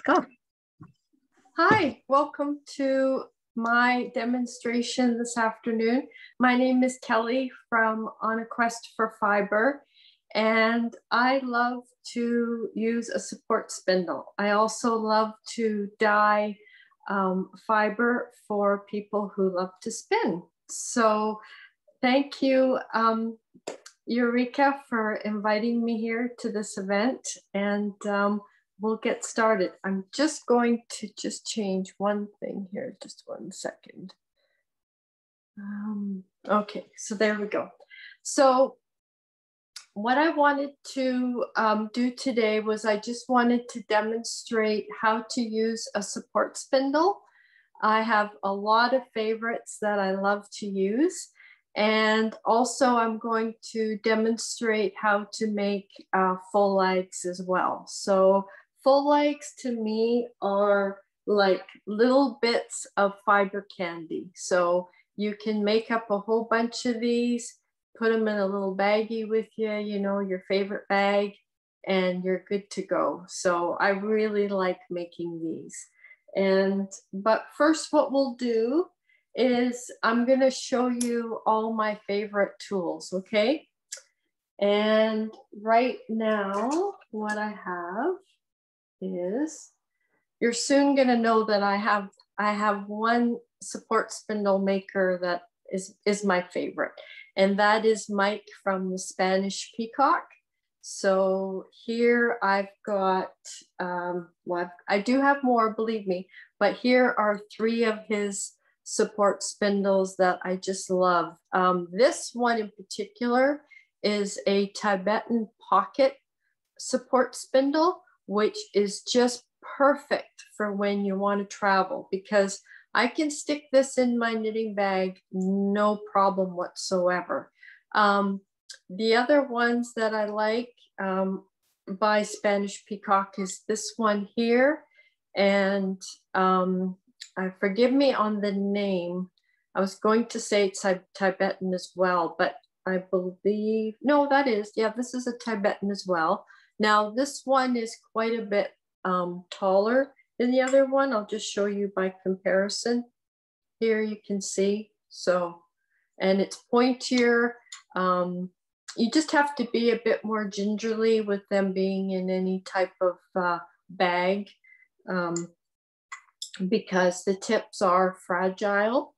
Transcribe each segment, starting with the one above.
Go. Hi, welcome to my demonstration this afternoon. My name is Kelly from On a Quest for Fiber, and I love to use a support spindle. I also love to dye fiber for people who love to spin. So thank you, Eureka, for inviting me here to this event, and we'll get started. I'm just going to change one thing here, just 1 second. Okay, so there we go. So what I wanted to do today was I just wanted to demonstrate how to use a support spindle. I have a lot of favorites that I love to use. And also I'm going to demonstrate how to make full legs as well. So full legs to me are like little bits of fiber candy. So you can make up a whole bunch of these, put them in a little baggie with you, you know, your favorite bag, and you're good to go. So I really like making these. But first what we'll do is I'm gonna show you all my favorite tools, okay? And right now, what I have is, you're soon gonna know that I have one support spindle maker that is my favorite, and that is Mike from the Spanish Peacock. So here I've got, well, I do have more, believe me, but here are 3 of his support spindles that I just love. This one in particular is a Tibetan pocket support spindle, which is just perfect for when you want to travel, because I can stick this in my knitting bag, no problem whatsoever. The other ones that I like by Spanish Peacock is this one here, and forgive me on the name. I was going to say it's Tibetan as well, but I believe, no, that is, yeah, this is a Tibetan as well. Now this one is quite a bit taller than the other one. I'll just show you by comparison. Here you can see, so, and it's pointier. You just have to be a bit more gingerly with them being in any type of bag, because the tips are fragile.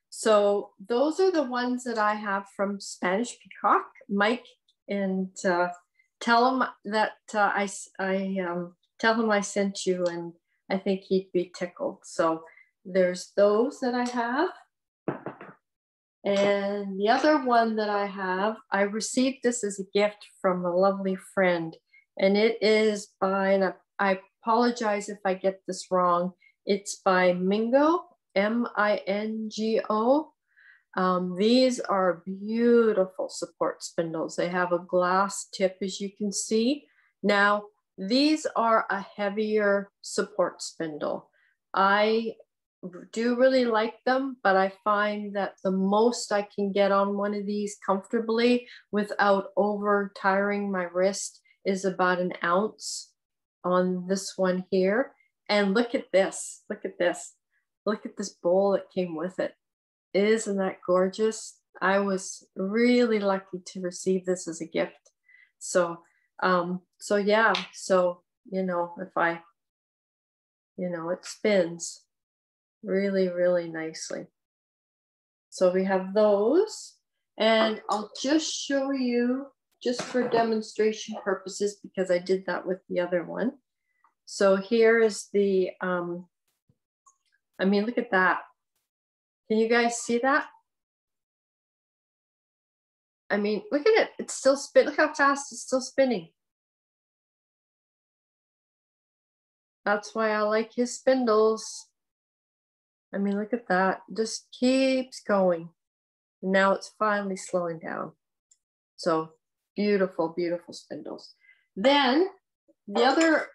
So those are the ones that I have from Spanish Peacock, Mike, and tell him that tell him I sent you, and I think he'd be tickled. So there's those that I have. And the other one that I have, I received this as a gift from a lovely friend, and it is by, and I apologize if I get this wrong, it's by Mingo, M-I-N-G-O. These are beautiful support spindles. They have a glass tip, as you can see. Now, these are a heavier support spindle. I do really like them, but I find that the most I can get on one of these comfortably without over tiring my wrist is about 1 ounce on this one here. And look at this, look at this. Look at this bowl that came with it. Isn't that gorgeous? I was really lucky to receive this as a gift. So, so yeah, so, you know, if I, you know, it spins really, really nicely. So we have those, and I'll just show you, just for demonstration purposes, because I did that with the other one. So here is the, I mean, look at that. Can you guys see that? I mean, look at it. It's still spin. Look how fast it's still spinning. That's why I like his spindles. I mean, look at that. Just keeps going. Now it's finally slowing down. So beautiful, beautiful spindles. Then the other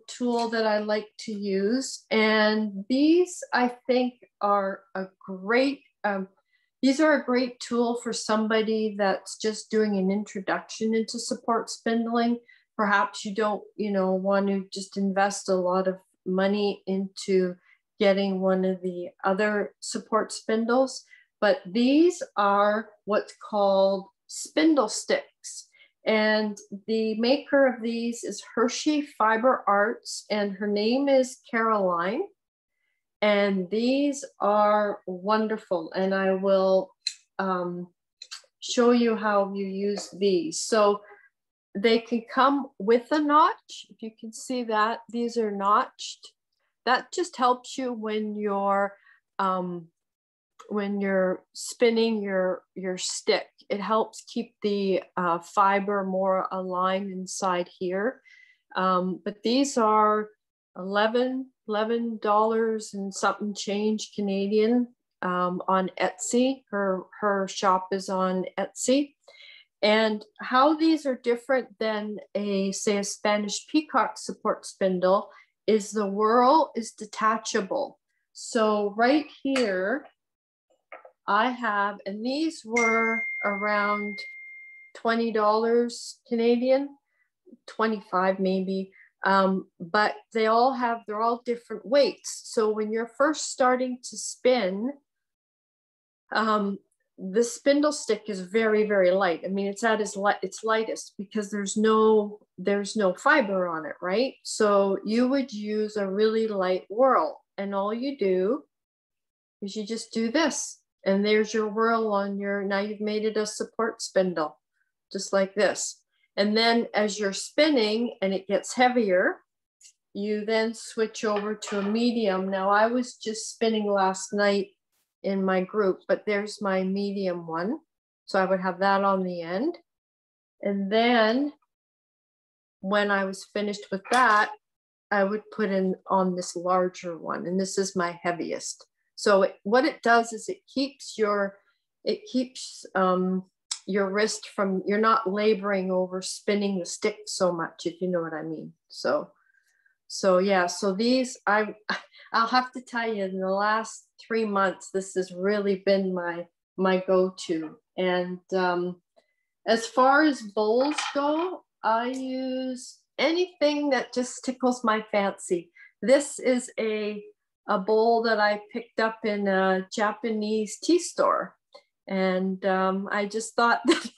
tool that I like to use, and these I think are a great, these are a great tool for somebody that's just doing an introduction into support spindling. Perhaps you don't, you know, want to just invest a lot of money into getting one of the other support spindles, but these are what's called Spindle Sticks. And the maker of these is Hershey Fiber Arts, and her name is Caroline. And these are wonderful, and I will show you how you use these. So they can come with a notch. If you can see that, these are notched. That just helps you when you're spinning your stick. It helps keep the fiber more aligned inside here. But these are $11 and something change Canadian on Etsy. Her shop is on Etsy. And how these are different than say a Spanish peacock support spindle is the whirl is detachable. So right here, I have, and these were around $20 Canadian, 25 maybe, but they're all different weights. So when you're first starting to spin, the spindle stick is very, very light. I mean, it's at its lightest because there's no fiber on it, right? So you would use a really light whirl, and all you do is you just do this, and there's your whirl on now you've made it a support spindle, just like this. And then as you're spinning and it gets heavier, you then switch over to a medium. Now I was just spinning last night in my group, but there's my medium one. So I would have that on the end. And then when I was finished with that, I would put in on this larger one. And this is my heaviest. So what it does is it keeps your wrist from, you're not laboring over spinning the stick so much, if you know what I mean. So yeah, so these, I'll have to tell you, in the last 3 months, this has really been my go-to. And as far as bowls go, I use anything that just tickles my fancy. This is a bowl that I picked up in a Japanese tea store. And I just thought that,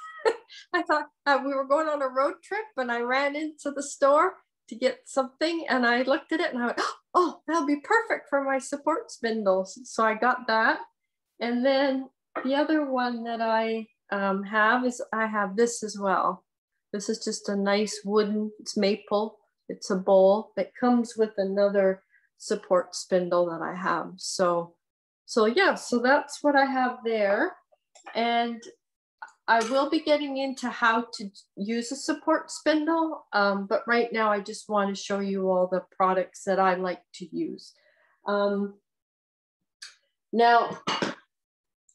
we were going on a road trip and I ran into the store to get something, and I looked at it and I went, oh, that'll be perfect for my support spindles. So I got that. And then the other one that I have this as well. This is just a nice wooden, it's maple. It's a bowl that comes with another support spindle that I have. So yeah, so that's what I have there. And I will be getting into how to use a support spindle, but right now I just want to show you all the products that I like to use. Now,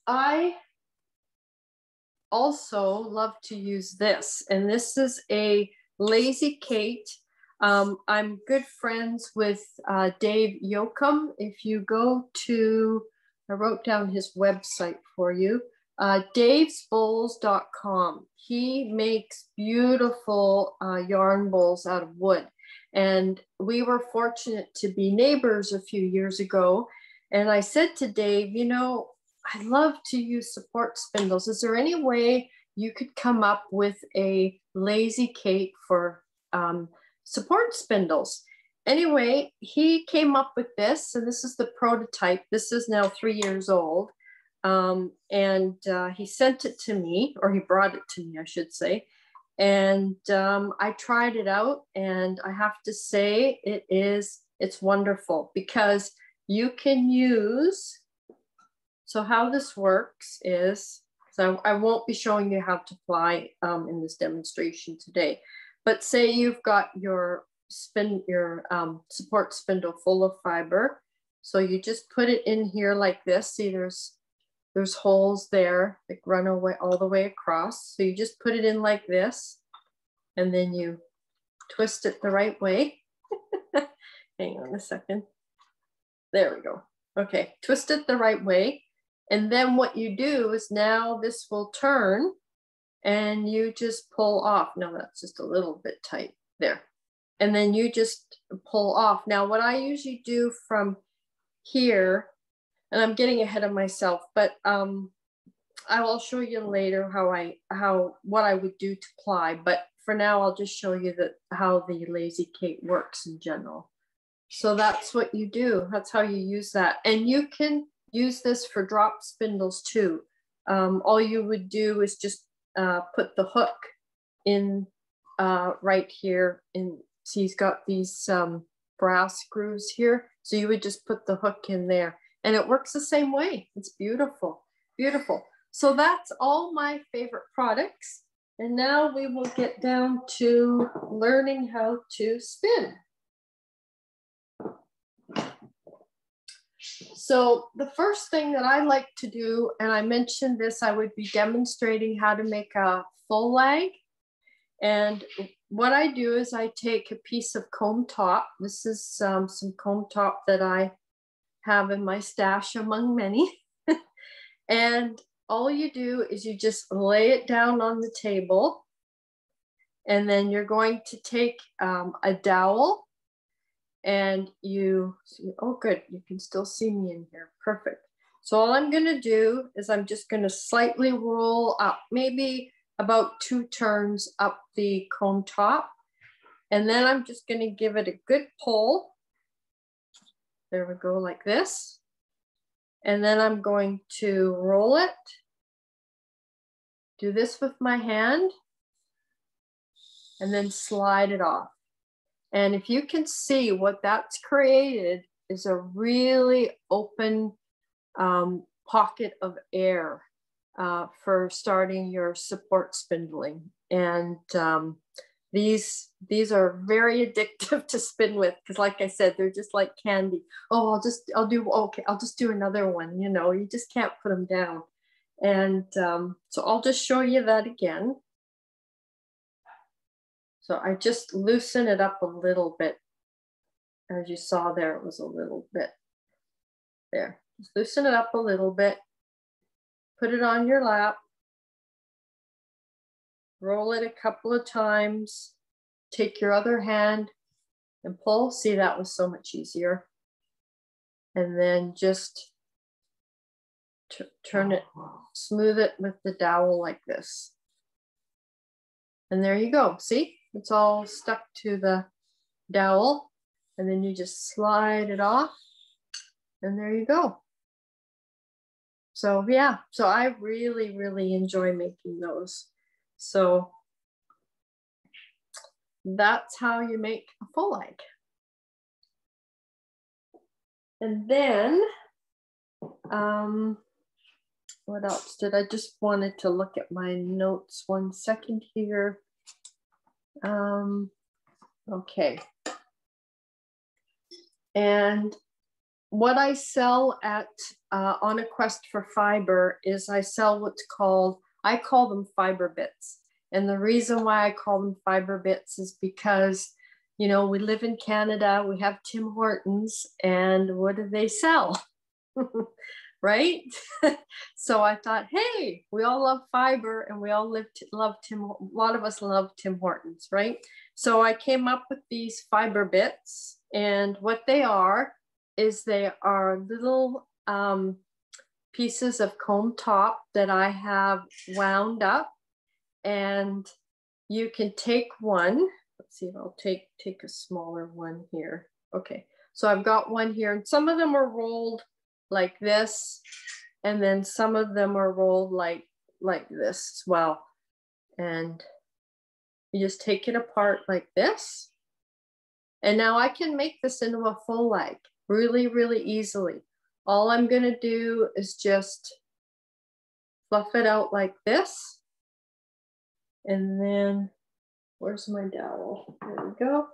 I also love to use this, and this is a Lazy Kate. I'm good friends with Dave Yoakum. If you go to, I wrote down his website for you, davesbowls.com. He makes beautiful yarn bowls out of wood. And we were fortunate to be neighbors a few years ago. And I said to Dave, you know, I love to use support spindles. Is there any way you could come up with a Lazy Kate for support spindles? Anyway, he came up with this, and this is the prototype. This is now 3 years old. He sent it to me, or he brought it to me, I should say. And I tried it out, and I have to say it's wonderful because you can use, so how this works is, so I won't be showing you how to ply in this demonstration today, but say you've got your support spindle full of fiber. So you just put it in here like this. See, there's holes there that run away all the way across. So you just put it in like this, and then you twist it the right way. Hang on a second. There we go. Okay, twist it the right way. And then what you do is now this will turn and you just pull off. No, that's just a little bit tight there. and then you just pull off. Now, what I usually do from here, and I'm getting ahead of myself, but I will show you later what I would do to ply. But for now, I'll just show you how the Lazy Kate works in general. So that's what you do. That's how you use that. And you can use this for drop spindles too. All you would do is just put the hook in right here. See, he's got these brass screws here. So you would just put the hook in there and it works the same way. It's beautiful, beautiful. So that's all my favorite products. And now we will get down to learning how to spin. So the first thing that I like to do, and I mentioned this, I would be demonstrating how to make a full lag. And what I do is I take a piece of comb top. This is some comb top that I have in my stash among many. And all you do is you just lay it down on the table. And then you're going to take a dowel and you see, oh good, you can still see me in here, perfect. So all I'm gonna do is I'm just gonna slightly roll up, maybe about 2 turns up the comb top. And then I'm just gonna give it a good pull. There we go, like this. And then I'm going to roll it. Do this with my hand. And then slide it off. And if you can see, what that's created is a really open pocket of air for starting your support spindling. And these are very addictive to spin with, because like I said, they're just like candy. Oh, I'll just do another one. You know, you just can't put them down. And so I'll just show you that again. So I just loosen it up a little bit. As you saw there, it was a little bit there. Just loosen it up a little bit. Put it on your lap. Roll it a couple of times. Take your other hand and pull. See, that was so much easier. And then just turn it, smooth it with the dowel like this. And there you go. See? It's all stuck to the dowel, and then you just slide it off, and there you go. So yeah, so I really, really enjoy making those. So that's how you make a full leg. And then, what else did I just wanted to look at my notes 1 second here. Okay. And what I sell at On a Quest for Fiber is I sell what's called, I call them Fibre Bits. And the reason why I call them Fibre Bits is because, you know, we live in Canada, we have Tim Hortons, and what do they sell? Right? So I thought, hey, we all love fiber and we all love Tim, a lot of us love Tim Hortons, right? So I came up with these Fibre Bits, and what they are is they are little pieces of comb top that I have wound up, and you can take one. Let's see if I'll take a smaller one here. Okay, so I've got one here, and some of them are rolled like this, and then some of them are rolled like this as well. And you just take it apart like this. And now I can make this into a full leg really, really easily. All I'm gonna do is just fluff it out like this. And then, where's my dowel? There we go.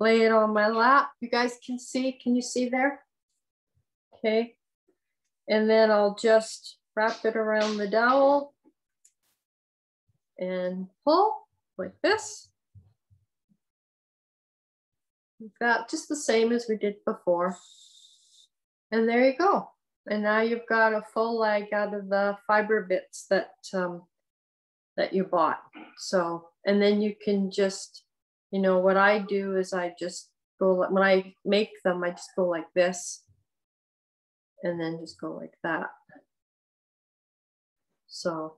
Lay it on my lap. You guys can you see there? Okay, and then I'll just wrap it around the dowel and pull like this. Like that, just the same as we did before. And there you go. And now you've got a full leg out of the Fibre Bits that you bought. So, and then you can just You know, what I do is I just go, when I make them, I just go like this and then just go like that. So,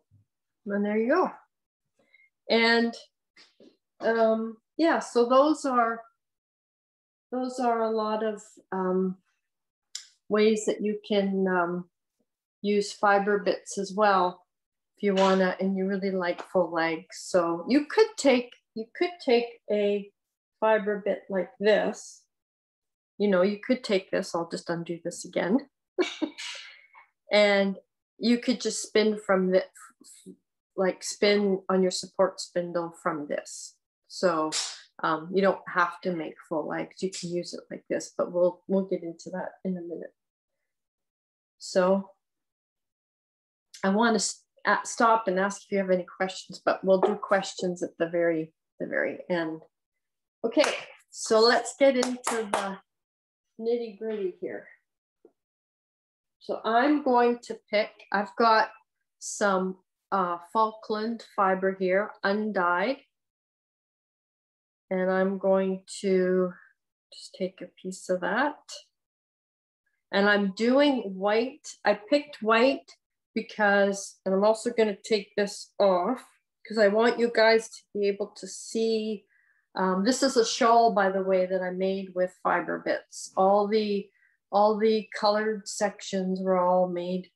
and there you go. And yeah, so those are a lot of ways that you can use fiber bits as well if you wanna, and you really like full legs. So you could take a fiber bit like this. You know, you could take this, I'll just undo this again. And you could just spin from the, like spin on your support spindle from this. So you don't have to make full legs. You can use it like this, but we'll get into that in a minute. So I want to stop and ask if you have any questions, but we'll do questions at the very end. Okay, so let's get into the nitty gritty here. So I'm going to pick, I've got some Falkland fiber here, undyed. And I'm going to just take a piece of that. And I'm doing white. I picked white because, and I'm also going to take this off because I want you guys to be able to see. This is a shawl, by the way, that I made with fiber bits. All the colored sections were all made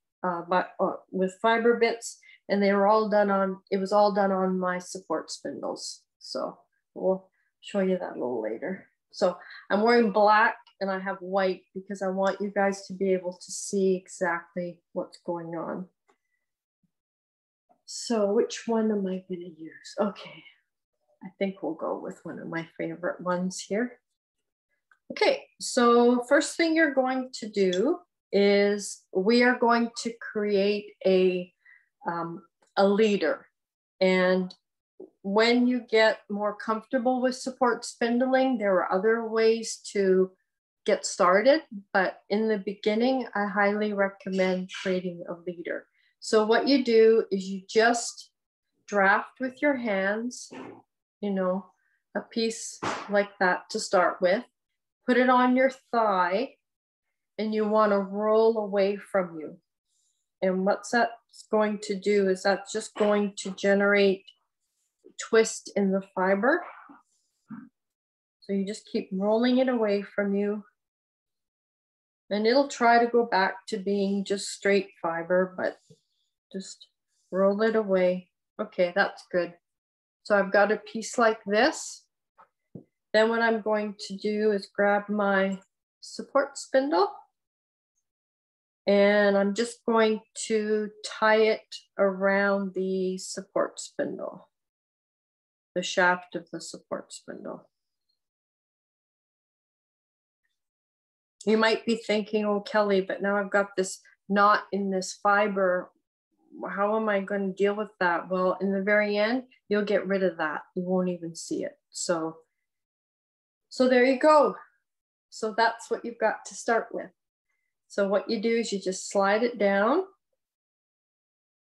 with fiber bits, and they were all done on, it was all done on my support spindles. So we'll show you that a little later. So I'm wearing black and I have white because I want you guys to be able to see exactly what's going on. So which one am I going to use? Okay, I think we'll go with one of my favorite ones here. Okay, so first thing you're going to do is we are going to create a leader. And when you get more comfortable with support spindling, there are other ways to get started, but in the beginning, I highly recommend creating a leader. So what you do is you just draft with your hands, you know, a piece like that to start with, put it on your thigh, and you want to roll away from you. And what's that's going to do is that's just going to generate twist in the fiber. So you just keep rolling it away from you. And it'll try to go back to being just straight fiber, but just roll it away. Okay, that's good. So I've got a piece like this. Then what I'm going to do is grab my support spindle. And I'm just going to tie it around the support spindle, the shaft of the support spindle. You might be thinking, oh, Kelly, but now I've got this knot in this fiber. How am I going to deal with that? Well, in the very end, you'll get rid of that. You won't even see it. So there you go. So that's what you've got to start with. So what you do is you just slide it down.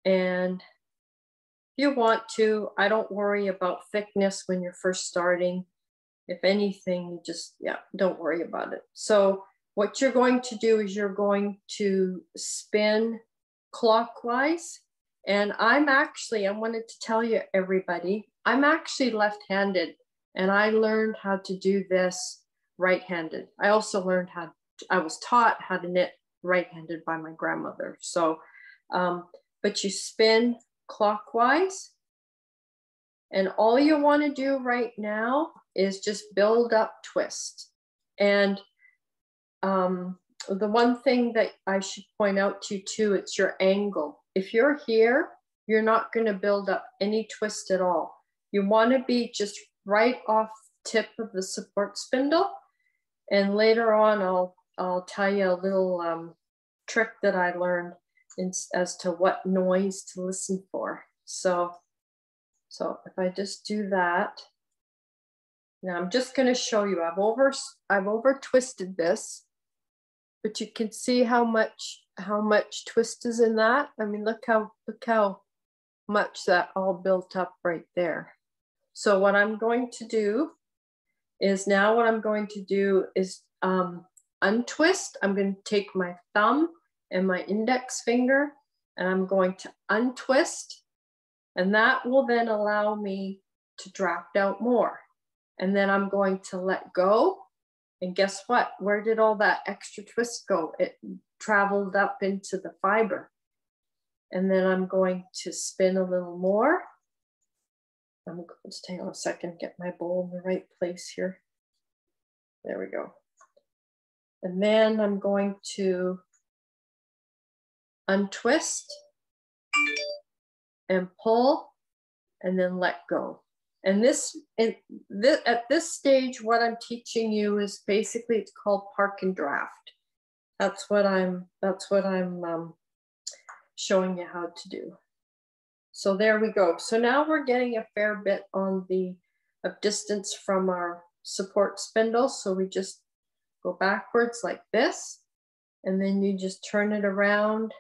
And if you want to, I don't worry about thickness when you're first starting. If anything, you just, yeah, don't worry about it. So what you're going to do is you're going to spin clockwise. And I wanted to tell you, everybody, I'm actually left-handed, and I learned how to do this right-handed. I also learned I was taught how to knit right-handed by my grandmother. So, but you spin clockwise, and all you want to do right now is just build up twist. And the one thing that I should point out to you too, it's your angle. If you're here, you're not going to build up any twist at all. You want to be just right off the tip of the support spindle. And later on, I'll tell you a little trick that I learned as to what noise to listen for. So if I just do that, now I'm just going to show you. I've over twisted this, but you can see how much twist is in that. I mean, look how much that all built up right there. So what I'm going to do is now what I'm going to do is untwist. I'm going to take my thumb and my index finger and I'm going to untwist, and that will then allow me to draft out more. And then I'm going to let go. And guess what? Where did all that extra twist go? It traveled up into the fiber. And then I'm going to spin a little more. I'm going to take a second, get my bowl in the right place here. There we go. And then I'm going to untwist and pull and then let go. And at this stage, what I'm teaching you is basically, it's called park and draft. That's what I'm showing you how to do. So there we go. So now we're getting a fair bit on the distance from our support spindle. So we just go backwards like this, and then you just turn it around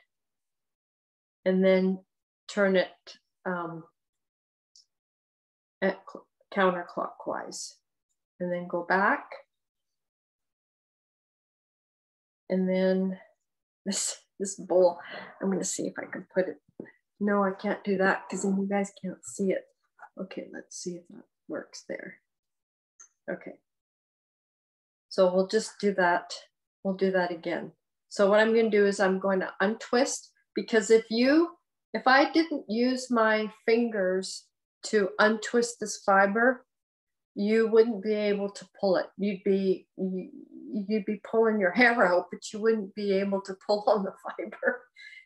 and then turn it at counterclockwise, and then go back. And then this bowl, I'm going to see if I can put it. No, I can't do that because then you guys can't see it. Okay, let's see if that works there. Okay. So we'll just do that. We'll do that again. So what I'm going to do is I'm going to untwist, because if I didn't use my fingers to untwist this fiber, you wouldn't be able to pull it. You'd be pulling your hair out, but you wouldn't be able to pull on the fiber.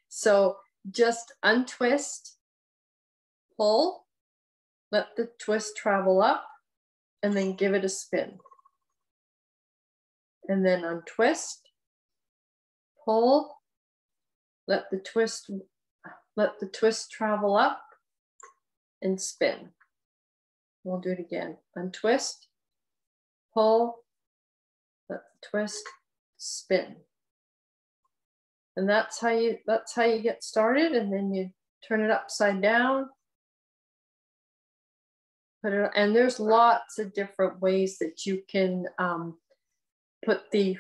So just untwist, pull, let the twist travel up, and then give it a spin. And then untwist, pull, let the twist travel up, and spin. We'll do it again. Untwist, pull, let the twist, spin. And that's how you get started. And then you turn it upside down. Put it, and there's lots of different ways that you can put the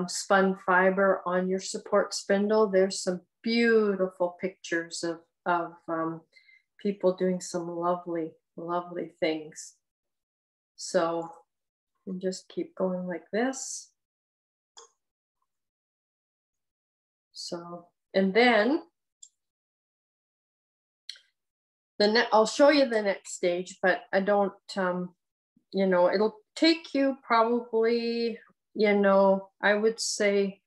spun fiber on your support spindle. There's some beautiful pictures of people doing some lovely, lovely things. So you just keep going like this. So, and then I'll show you the next stage, but I don't, you know, it'll take you probably, you know, I would say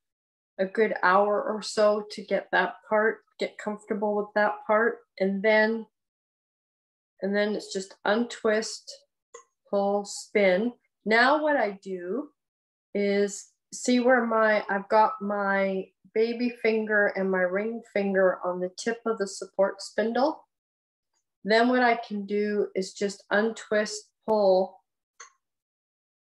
a good hour or so to get that part, get comfortable with that part. And then it's just untwist, pull, spin. Now what I do is, see where I've got my baby finger and my ring finger on the tip of the support spindle. Then what I can do is just untwist, pull,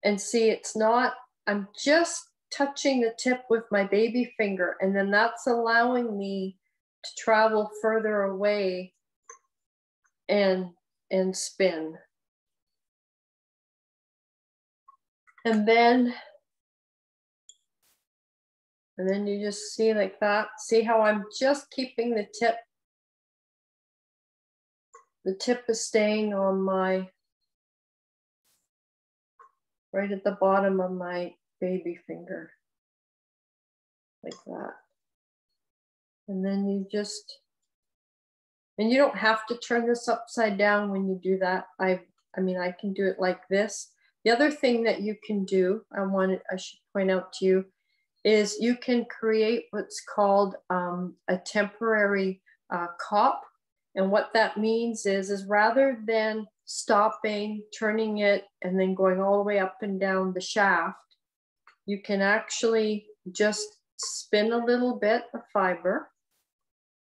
and see it's not, I'm just touching the tip with my baby finger, and then that's allowing me to travel further away and spin. And then you just see like that. See how I'm just keeping the tip. The tip is staying on my, right at the bottom of my baby finger, like that. And then you just, and you don't have to turn this upside down when you do that. I mean, I can do it like this. The other thing that you can do, I should point out to you, is you can create what's called a temporary cop. And what that means is rather than stopping, turning it, and then going all the way up and down the shaft, you can actually just spin a little bit of fiber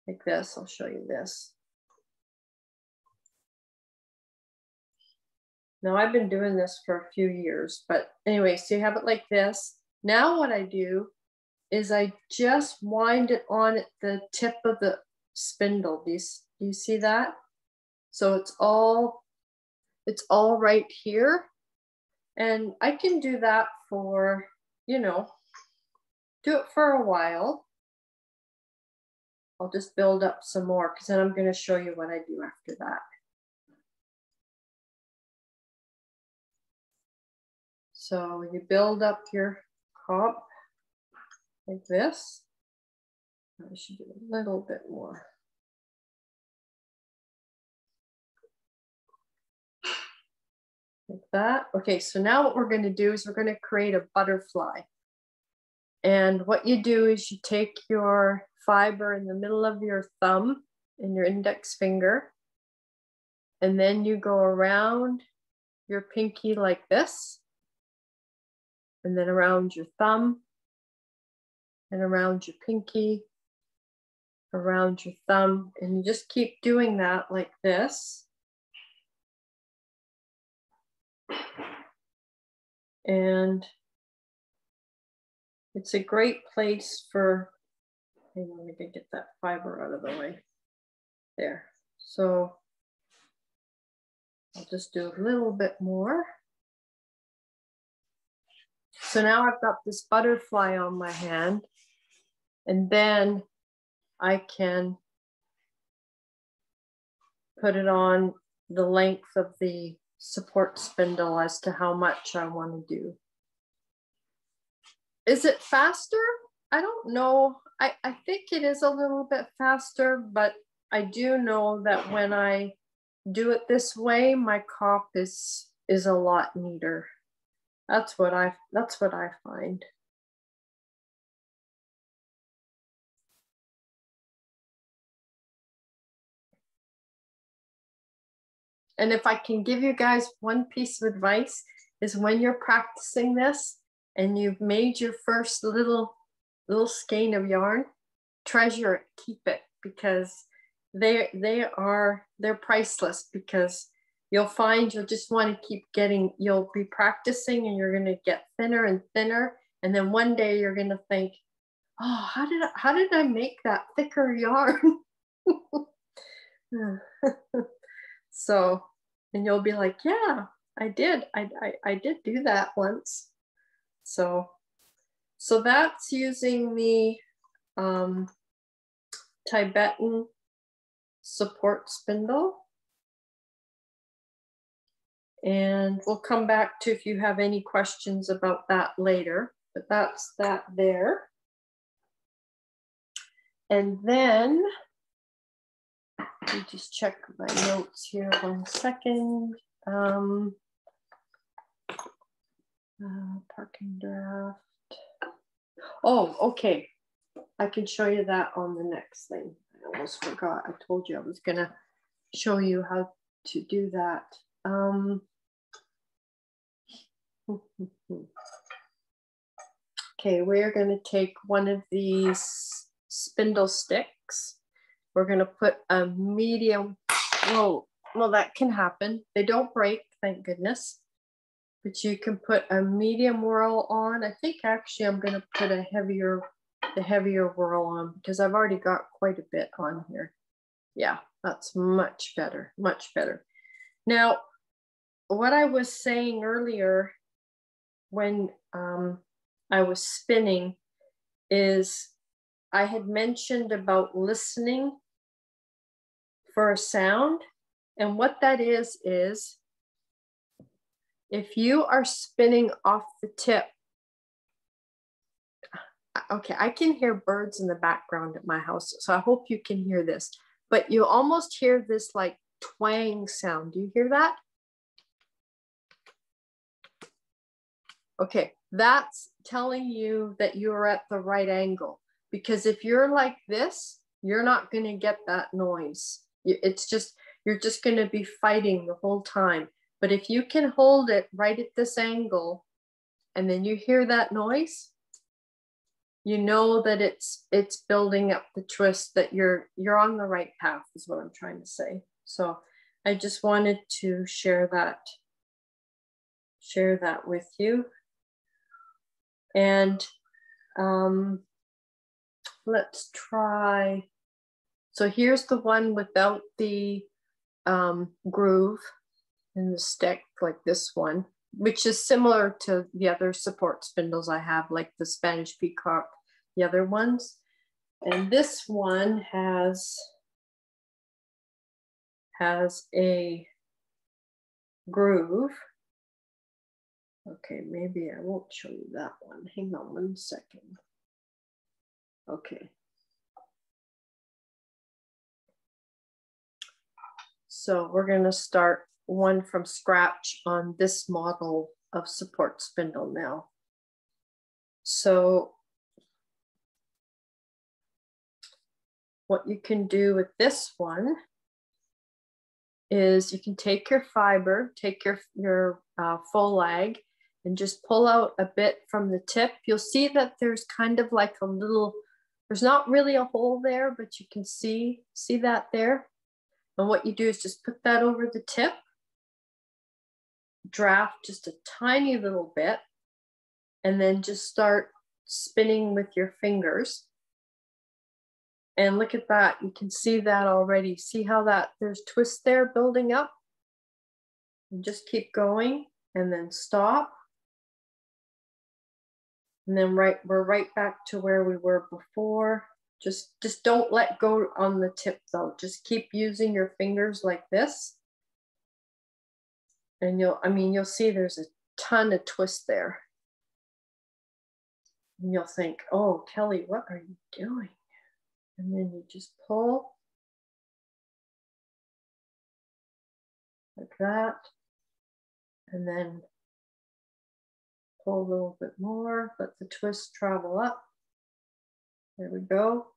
like this. I'll show you this. Now I've been doing this for a few years, but anyway, so you have it like this. Now what I do is I just wind it on at the tip of the spindle. Do you see that? So it's all right here. And I can do that for, you know, do it for a while. I'll just build up some more because then I'm going to show you what I do after that. So you build up your cup like this. I should do a little bit more. Like that. Okay, so now what we're going to do is we're going to create a butterfly. And what you do is you take your fiber in the middle of your thumb and your index finger, and then you go around your pinky like this, and then around your thumb, and around your pinky, around your thumb, and you just keep doing that like this. And it's a great place for, hang on, let me get that fiber out of the way. There. So I'll just do a little bit more. So now I've got this butterfly on my hand, and then I can put it on the length of the support spindle as to how much I want to do. Is it faster? I don't know. I think it is a little bit faster, but I do know that when I do it this way, my cop is a lot neater. That's what I find. And if I can give you guys one piece of advice, is when you're practicing this and you've made your first little skein of yarn, treasure it, keep it, because they're priceless, because you'll find you'll just want to keep getting, you'll be practicing and you're going to get thinner and thinner. And then one day you're going to think, oh, how did I make that thicker yarn? So, and you'll be like, yeah, I did. I did do that once. So that's using the Tibetan support spindle. And we'll come back to if you have any questions about that later, but that's that there. And then let me just check my notes here 1 second. Parking draft. Oh, okay. I can show you that on the next thing. I almost forgot. I told you I was gonna show you how to do that. Okay, we're gonna take one of these spindle sticks. We're gonna put a medium, whoa, well that can happen. They don't break, thank goodness. But you can put a medium whirl on. I think actually I'm gonna put the heavier whirl on because I've already got quite a bit on here. Yeah, that's much better, much better. Now, what I was saying earlier when I was spinning is I had mentioned about listening for a sound. And what that is if you are spinning off the tip, okay, I can hear birds in the background at my house, so I hope you can hear this, but you almost hear this like twang sound. Do you hear that? Okay, that's telling you that you're at the right angle, because if you're like this, you're not going to get that noise. It's just, you're just going to be fighting the whole time. But if you can hold it right at this angle and then you hear that noise, you know that it's building up the twist, that you're on the right path is what I'm trying to say. So I just wanted to share that with you. And let's try. So here's the one without the groove in the stick, like this one. which is similar to the other support spindles I have, like the Spanish peacock, the other ones. And this one has a groove. Okay, maybe I won't show you that one. Hang on 1 second. Okay. So we're going to start one from scratch on this model of support spindle now. So what you can do with this one is you can take your fiber, take your full lag, and just pull out a bit from the tip. You'll see that there's kind of like a little, there's not really a hole there, but you can see that there. And what you do is just put that over the tip, draft just a tiny little bit, and then just start spinning with your fingers. And look at that, you can see that already. See how that there's twist there building up? And just keep going and then stop. And then we're right back to where we were before. Just don't let go on the tip though. Just keep using your fingers like this. And you'll see there's a ton of twist there. And you'll think, oh, Kelly, what are you doing? And then you just pull like that. And then pull a little bit more, let the twist travel up. There we go.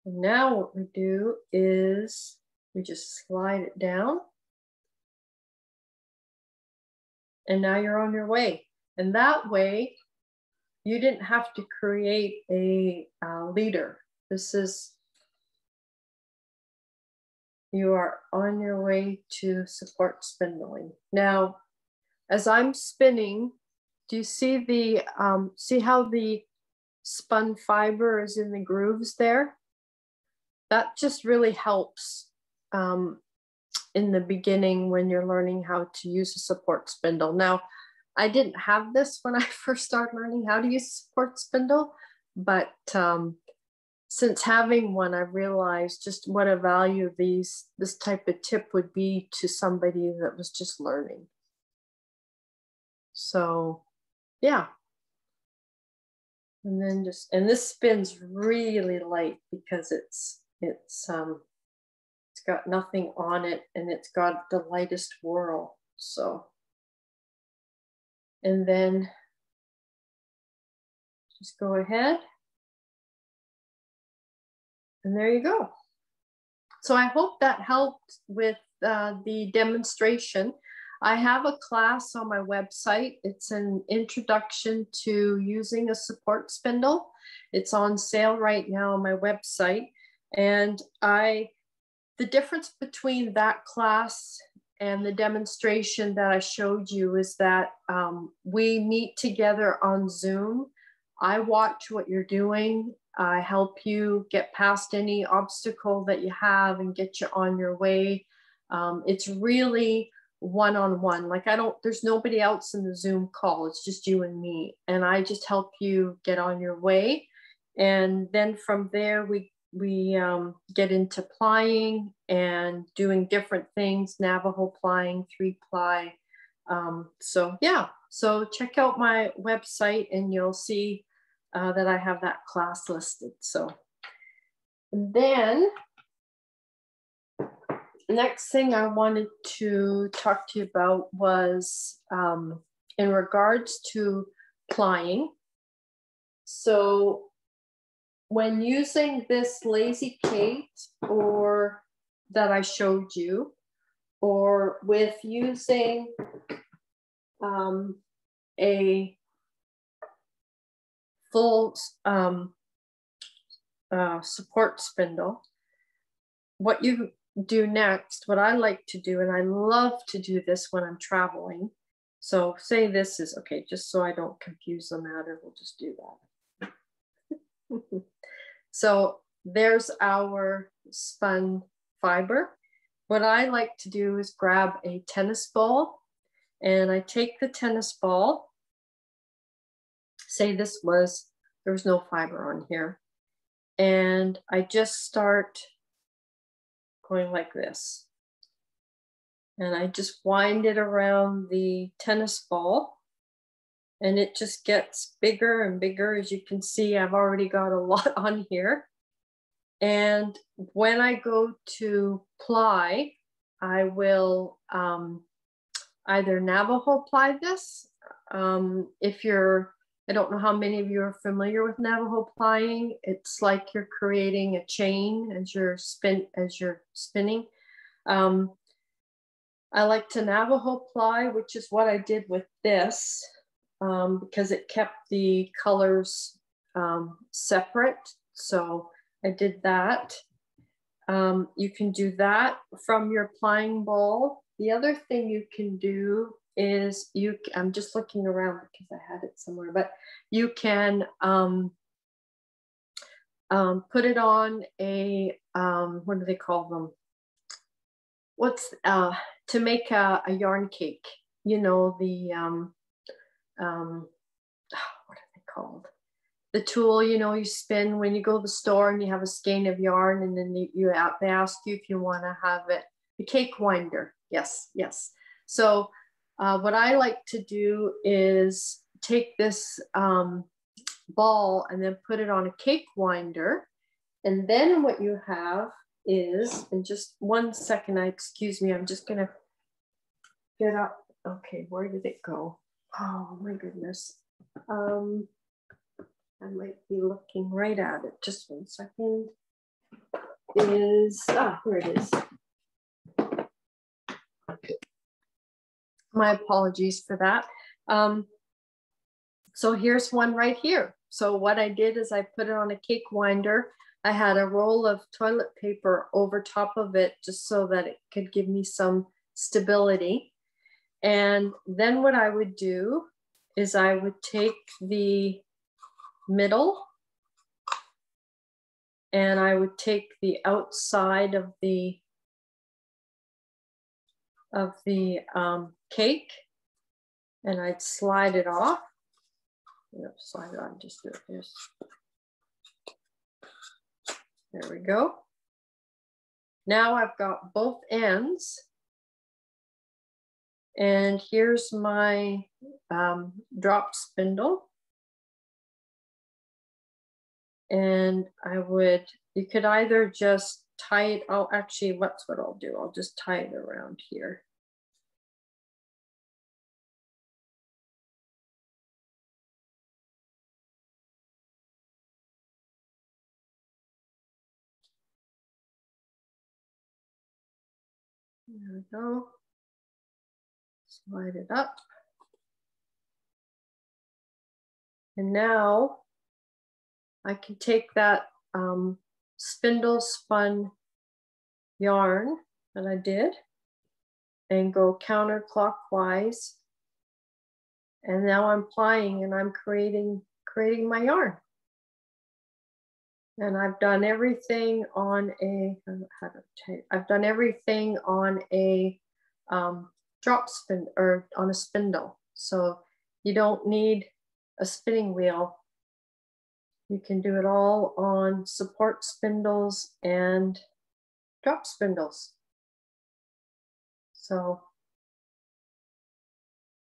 And now what we do is we just slide it down. And now you're on your way. And that way, you didn't have to create a leader. You are on your way to support spindling. Now, as I'm spinning, do you see see how the spun fiber is in the grooves there? That just really helps in the beginning when you're learning how to use a support spindle. Now, I didn't have this when I first started learning how to use a support spindle, but since having one, I realized just what a value this type of tip would be to somebody that was just learning. So, yeah. And then and this spins really light because it's got nothing on it and it's got the lightest whirl. So, and then just go ahead. And there you go. So I hope that helped with the demonstration. I have a class on my website. It's an introduction to using a support spindle. It's on sale right now on my website. And the difference between that class and the demonstration that I showed you is that we meet together on Zoom. I watch what you're doing. I help you get past any obstacle that you have and get you on your way. It's really one-on-one. Like there's nobody else in the Zoom call. It's just you and me. And I just help you get on your way. And then from there, we get into plying and doing different things, Navajo plying, 3-ply. So yeah, so check out my website and you'll see that I have that class listed. So, and then next thing I wanted to talk to you about was in regards to plying. So when using this lazy Kate or that I showed you, or with using a full support spindle, what you do next, what I like to do, and I love to do this when I'm traveling. So say this is, okay, just so I don't confuse the matter, we'll just do that. So there's our spun fiber. What I like to do is grab a tennis ball And I take the tennis ball, say there was no fiber on here, and I just start going like this. And I just wind it around the tennis ball, and it just gets bigger and bigger. As you can see, I've already got a lot on here. And when I go to ply, I will either Navajo ply this. I don't know how many of you are familiar with Navajo plying. It's like you're creating a chain as you're spinning. I like to Navajo ply, which is what I did with this, because it kept the colors separate. So I did that. You can do that from your plying ball. The other thing you can do is I'm just looking around because I had it somewhere, but you can put it on a, what do they call them? To make a yarn cake, you know, the, what are they called? The tool, you know, you spin when you go to the store and you have a skein of yarn, and then they ask you if you want to have it, the cake winder. Yes, yes. So what I like to do is take this ball and then put it on a cake winder. And then what you have is, in just 1 second, excuse me, I'm just gonna get up. Okay, where did it go? Oh my goodness. I might be looking right at it. Just 1 second. Here it is. My apologies for that. So here's one right here. So what I did is I put it on a cake winder. I had a roll of toilet paper over top of it just so that it could give me some stability. And then what I would do is I would take the middle and I would take the outside of the cake, and I'd slide it off. Slide it on, just do this. There we go. Now I've got both ends, and here's my drop spindle. And you could either just tie it, actually, that's what I'll do. I'll just tie it around here. There we go. Slide it up. And now I can take that spindle spun yarn that I did and go counterclockwise. And now I'm plying and I'm creating my yarn. And I've done everything on a, I've done everything on a drop spin or on a spindle. So you don't need a spinning wheel. You can do it all on support spindles and drop spindles. So,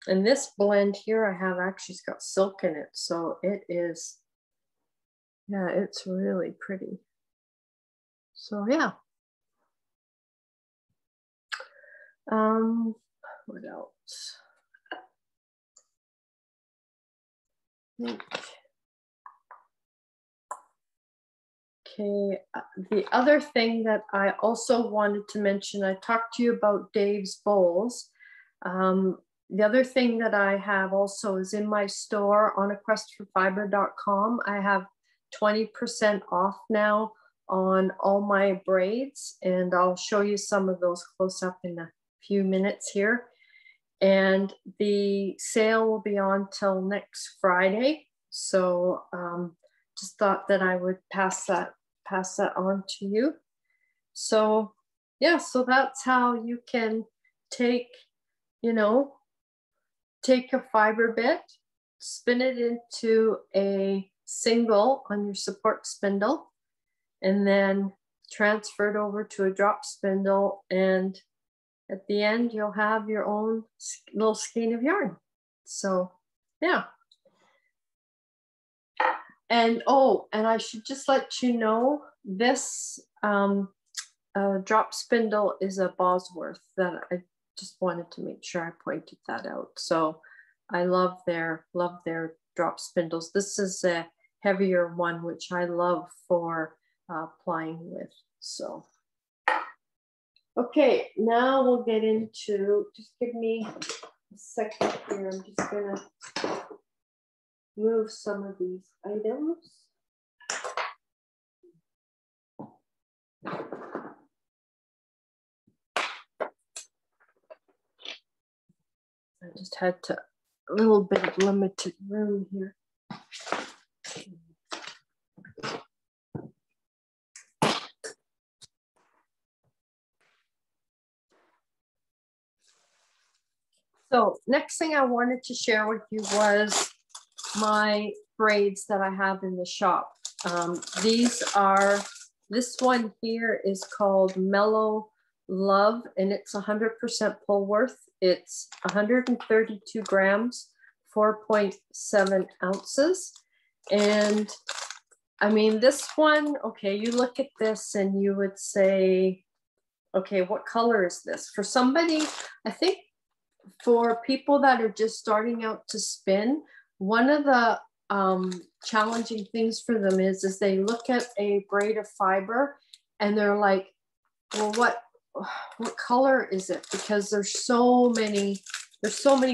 and this blend here I have actually got silk in it. So it is, yeah, it's really pretty. So yeah. What else? Okay, the other thing that I also wanted to mention, I talked to you about Dave's bowls. The other thing that I have also is in my store on aquestforfibre.com. I have 20% off now on all my braids, and I'll show you some of those close up in a few minutes here. And the sale will be on till next Friday. So just thought that I would pass that on to you. So yeah, so that's how you can take, you know, take a fiber bit, spin it into a single on your support spindle, and then transfer it over to a drop spindle. And at the end, you'll have your own little skein of yarn. So yeah. And oh, and I should just let you know, this drop spindle is a Bosworth that I just wanted to make sure I pointed that out. So I love their drop spindles. This is a heavier one, which I love for plying with. So, okay, now we'll get into, just give me a second here. I'm just gonna move some of these items. I just had a little bit of limited room here. So next thing I wanted to share with you was my braids that I have in the shop. This one here is called Mellow Love, and it's 100% Polwarth. It's 132 grams, 4.7 ounces. And I mean, this one, okay, you look at this and you would say, okay, what color is this? For somebody, I think for people that are just starting out to spin, one of the challenging things for them is they look at a braid of fiber and they're like, well, what color is it? Because there's so many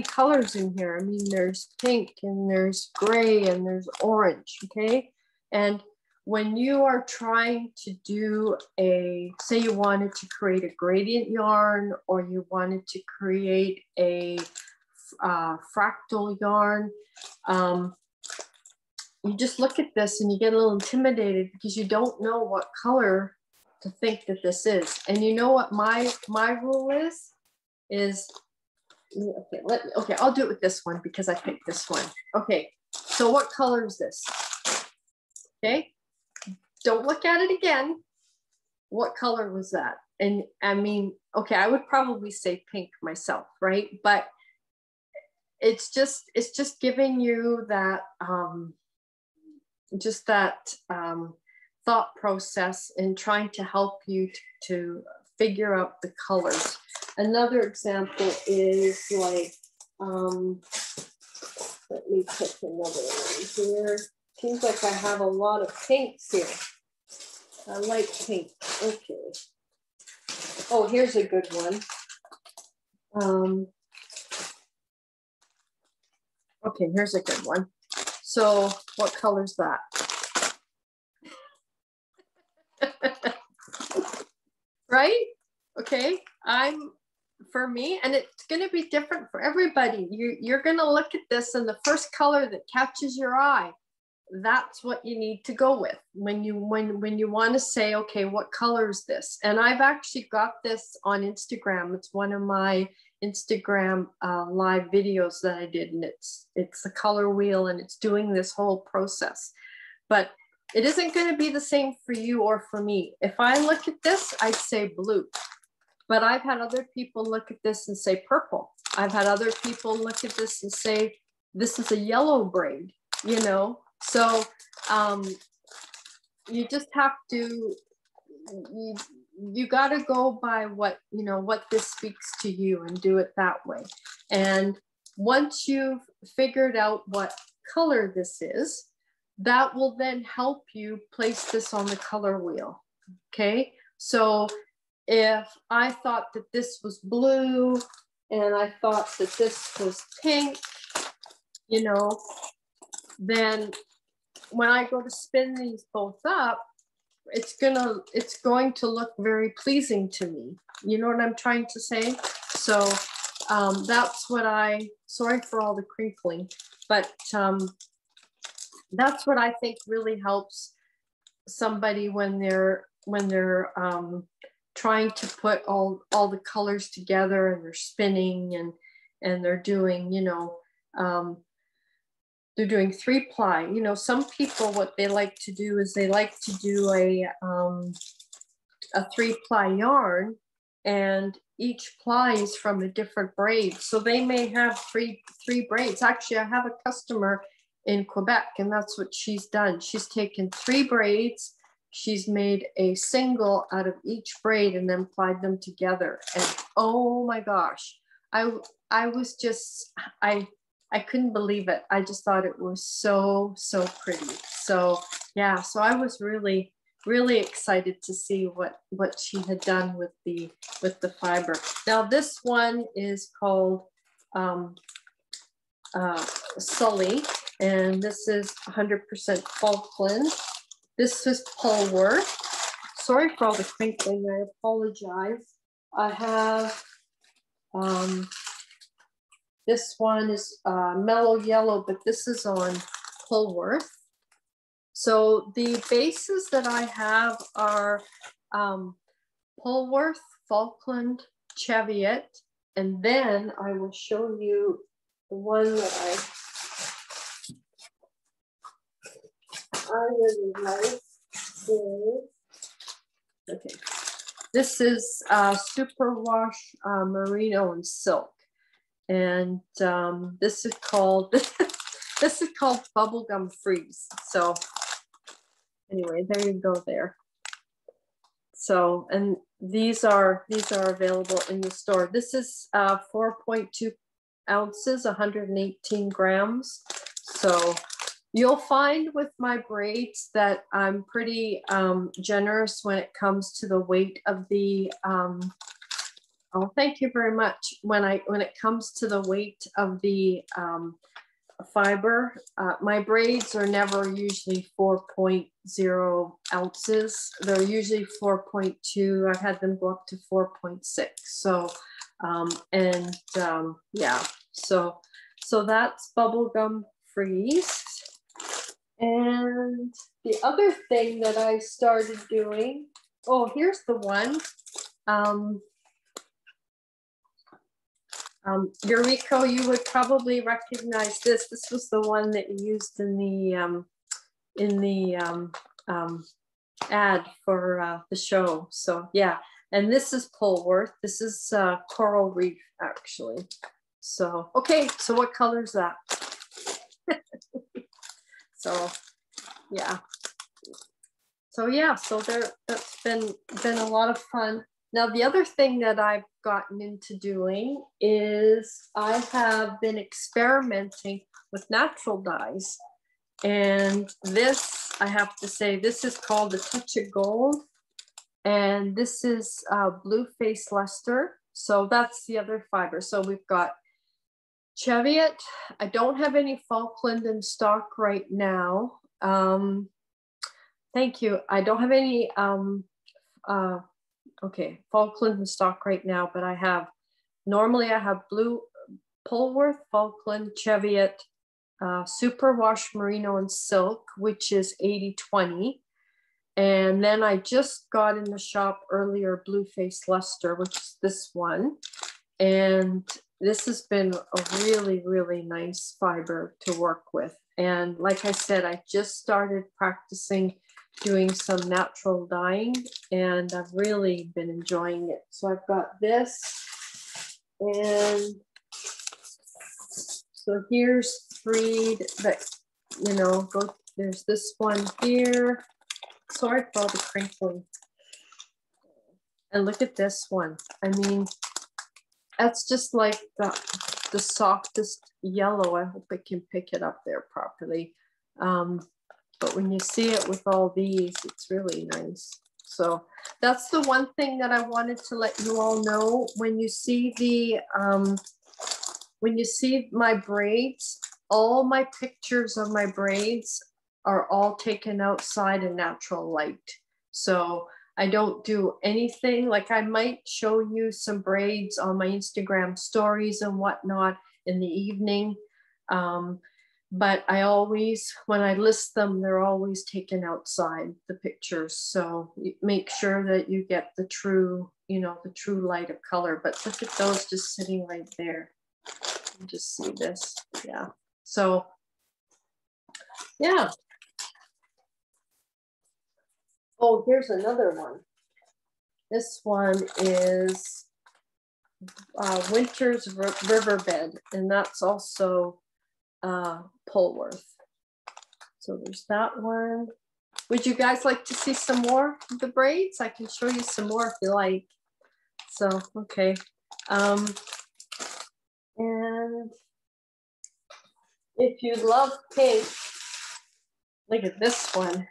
colors in here. I mean, there's pink and there's gray and there's orange, okay? And when you are trying to do say you wanted to create a gradient yarn, or you wanted to create a fractal yarn, you just look at this and you get a little intimidated because you don't know what color to think that this is. And you know what my rule is okay, I'll do it with this one because I picked this one. Okay, so what color is this? Okay, don't look at it again. What color was that? And I mean, okay, I would probably say pink myself, right? But it's just giving you that thought process and trying to help you to figure out the colors. Another example is like, let me pick another one here. Seems like I have a lot of pinks here. I like pink. Okay. Oh, here's a good one. Okay, here's a good one. So what color's that? Right? Okay, for me, and it's going to be different for everybody. You're going to look at this, and the first color that catches your eye, that's what you need to go with when you want to say, okay, what color is this? And I've actually got this on Instagram. It's one of my Instagram live videos that I did, and it's a color wheel, and it's doing this whole process. But it isn't going to be the same for you or for me. If I look at this, I'd say blue. But I've had other people look at this and say purple. I've had other people look at this and say, this is a yellow braid, you know? So you just have to, you got to go by what, you know, what this speaks to you, and do it that way. And once you've figured out what color this is, that will then help you place this on the color wheel. Okay. So if I thought that this was blue and I thought that this was pink, you know, then when I go to spin these both up, it's going to look very pleasing to me. You know what I'm trying to say? So that's what sorry for all the crinkling, but that's what I think really helps somebody when they're trying to put all the colors together and they're spinning, and they're doing, you know, they're doing 3-ply. You know, some people, what they like to do is they like to do a 3-ply yarn, and each ply is from a different braid. So they may have three braids. Actually, I have a customer in Quebec, and that's what she's done. She's taken 3 braids. She's made a single out of each braid and then plied them together. And oh my gosh, I was just, I couldn't believe it. I just thought it was so pretty. So yeah, so I was really excited to see what she had done with the fiber. Now this one is called Sully, and this is 100% Falkland. This is Polwarth. Sorry for all the crinkling, I apologize. I have this one is mellow yellow, but this is on Polwarth. So the bases that I have are Polwarth, Falkland, Cheviot, and then I will show you the one that I really like is, okay, this is Superwash Merino and Silk. And this is called this is called Bubblegum Freeze. So anyway, there you go there. So, and these are available in the store. This is 4.2 ounces, 118 grams. So you'll find with my braids that I'm pretty generous when it comes to the weight of the oh, thank you very much. When it comes to the weight of the fiber, my braids are never usually 4.0 ounces. They're usually 4.2. I've had them go up to 4.6. So, yeah. So that's Bubblegum Freeze. And the other thing that I started doing, oh, here's the one. Eureka, you would probably recognize this. This was the one that you used in the ad for the show. So yeah, and this is Polwarth. This is Coral Reef, actually. So okay, so what color is that? So yeah. So yeah, so that's been a lot of fun. Now, the other thing that I've gotten into doing is I have been experimenting with natural dyes. And this, I have to say, this is called a Touch of Gold. And this is Blue Face Luster. So that's the other fiber. So we've got Cheviot. I don't have any Falkland in stock right now. Thank you. I don't have any okay, Falkland in stock right now, but I have, normally I have blue Polwarth, Falkland, Cheviot, Superwash Merino and Silk, which is 80/20. And then I just got in the shop earlier, Blue Face Luster, which is this one. And this has been a really nice fiber to work with. And like I said, I just started practicing doing some natural dyeing, and I've really been enjoying it. So I've got this, and so here's 3 that, you know, go, there's this one here. Sorry for all the crinkling. And look at this one. I mean, that's just like the softest yellow. I hope I can pick it up there properly. But when you see it with all these, it's really nice. So that's the one thing that I wanted to let you all know. When you see the, when you see my braids, all my pictures of my braids are all taken outside in natural light. So I don't do anything, like I might show you some braids on my Instagram stories and whatnot in the evening. But I always, when I list them, they're always taken outside, the pictures. So make sure that you get the true, you know, the true light of color. But look at those just sitting right there. Just see this, yeah. So, yeah. Oh, here's another one. This one is Winter's Riverbed, and that's also Polwarth. So there's that one. Would you guys like to see some more of the braids? I can show you some more if you like. So, okay. And if you love pink, look at this one.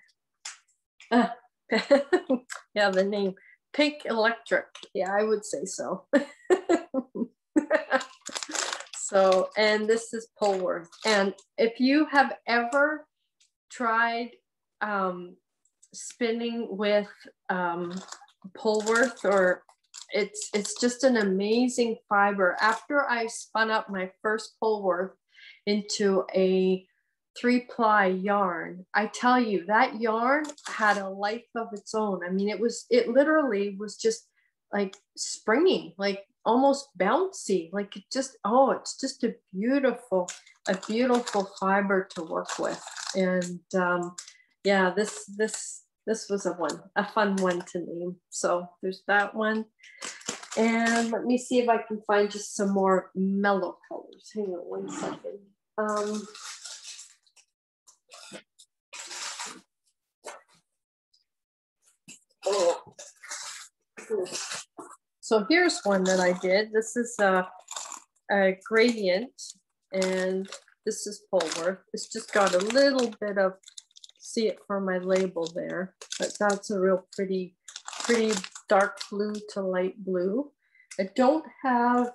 Yeah, the name, Pink Electric. Yeah, I would say so. So, and this is Polwarth. And if you have ever tried spinning with Polwarth, or it's just an amazing fiber. After I spun up my first Polwarth into a 3-ply yarn, I tell you, that yarn had a life of its own. I mean, it literally was just like springy, like almost bouncy, like it just, oh, it's just a beautiful fiber to work with. And yeah, this was a fun one to name. So there's that one. And let me see if I can find just some more mellow colors. Hang on one second. So here's one that I did. This is a gradient, and this is Polwarth. It's just got a little bit of, see it from my label there, but that's a real pretty dark blue to light blue. I don't have,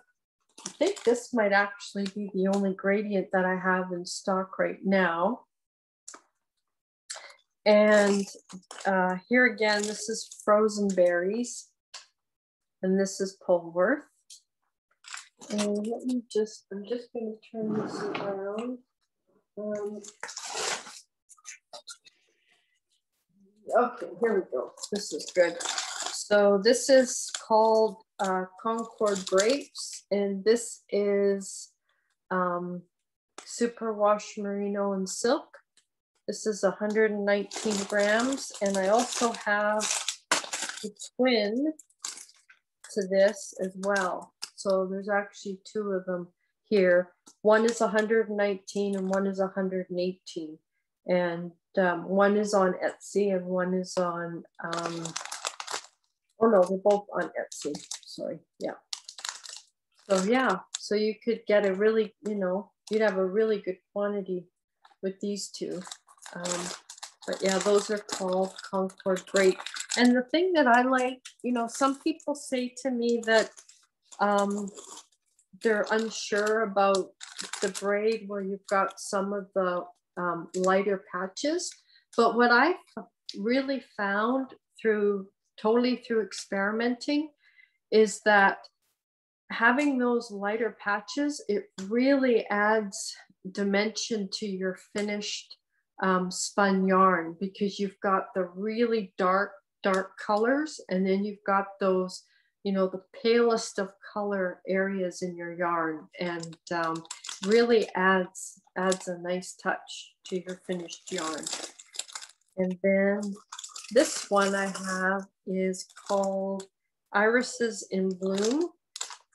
I think this might actually be the only gradient that I have in stock right now. And here again, this is Frozen Berries, and this is Polwarth. And let me just, I'm just going to turn this around. Okay, here we go. This is good. So this is called Concord Grapes, and this is Superwash Merino and Silk. This is 119 grams, and I also have a twin to this as well. So there's actually two of them here. One is 119 and one is 118. And one is on Etsy and one is on, oh no, they're both on Etsy, sorry, yeah. So yeah, so you could get a really, you know, you'd have a really good quantity with these two. But yeah, those are called Concord Grape. And the thing that I like, you know, some people say to me that they're unsure about the braid where you've got some of the lighter patches. But what I really found totally through experimenting is that having those lighter patches, it really adds dimension to your finished spun yarn, because you've got the really dark colors, and then you've got those, you know, the palest of color areas in your yarn, and really adds a nice touch to your finished yarn. And then this one I have is called Irises in Bloom,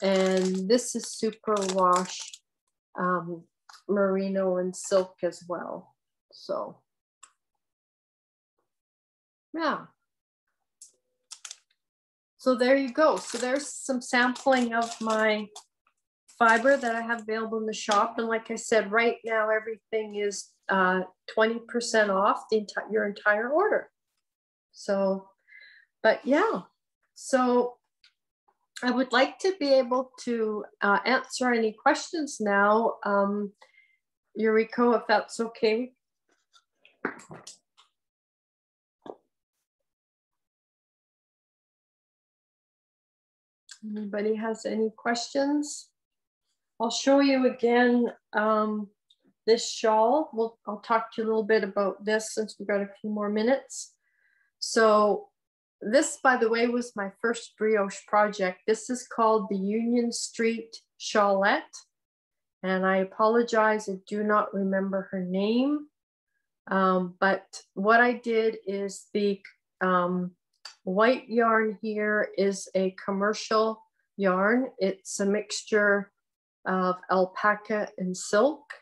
and this is Superwash Merino and Silk as well. So yeah. So there you go. So there's some sampling of my fiber that I have available in the shop. And like I said, right now, everything is 20% off your entire order. So, but yeah, so I would like to be able to answer any questions now. Eureka, if that's okay. Anybody has any questions? I'll show you again this shawl. I'll talk to you a little bit about this since we've got a few more minutes. So this, by the way, was my first brioche project. This is called the Union Street Charlette. And I apologize, I do not remember her name. But what I did is the white yarn here is a commercial yarn. It's a mixture of alpaca and silk.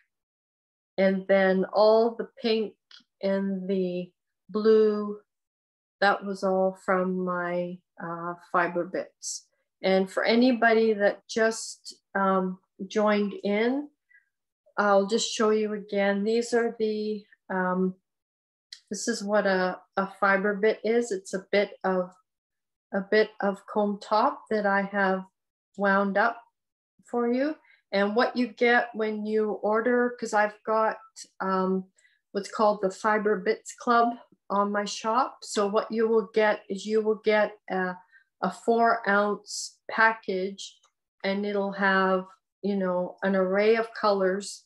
And then all the pink and the blue, that was all from my Fibre Bits. And for anybody that just joined in, I'll just show you again. These are the, this is what a Fibre Bit is. It's a bit of comb top that I have wound up for you. And what you get when you order, because I've got what's called the Fibre Bits Club on my shop. So what you will get is you will get a 4-ounce package, and it'll have, you know, an array of colors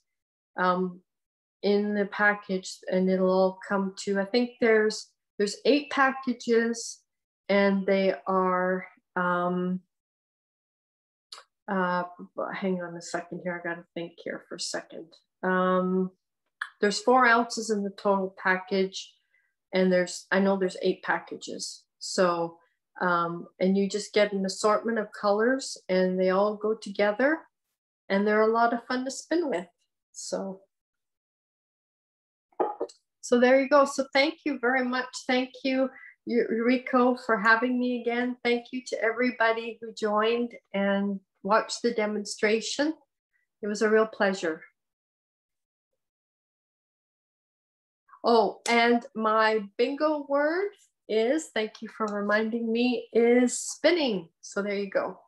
in the package, and it'll all come to, I think there's 8 packages, and they are hang on a second here, I gotta think here for a second. There's 4 ounces in the total package, and I know there's 8 packages. So and you just get an assortment of colors, and they all go together, and they're a lot of fun to spin with. So there you go. So thank you very much. Thank you, Rico, for having me again. Thank you to everybody who joined and watched the demonstration. It was a real pleasure. Oh, and my bingo word is, thank you for reminding me, is spinning. So there you go.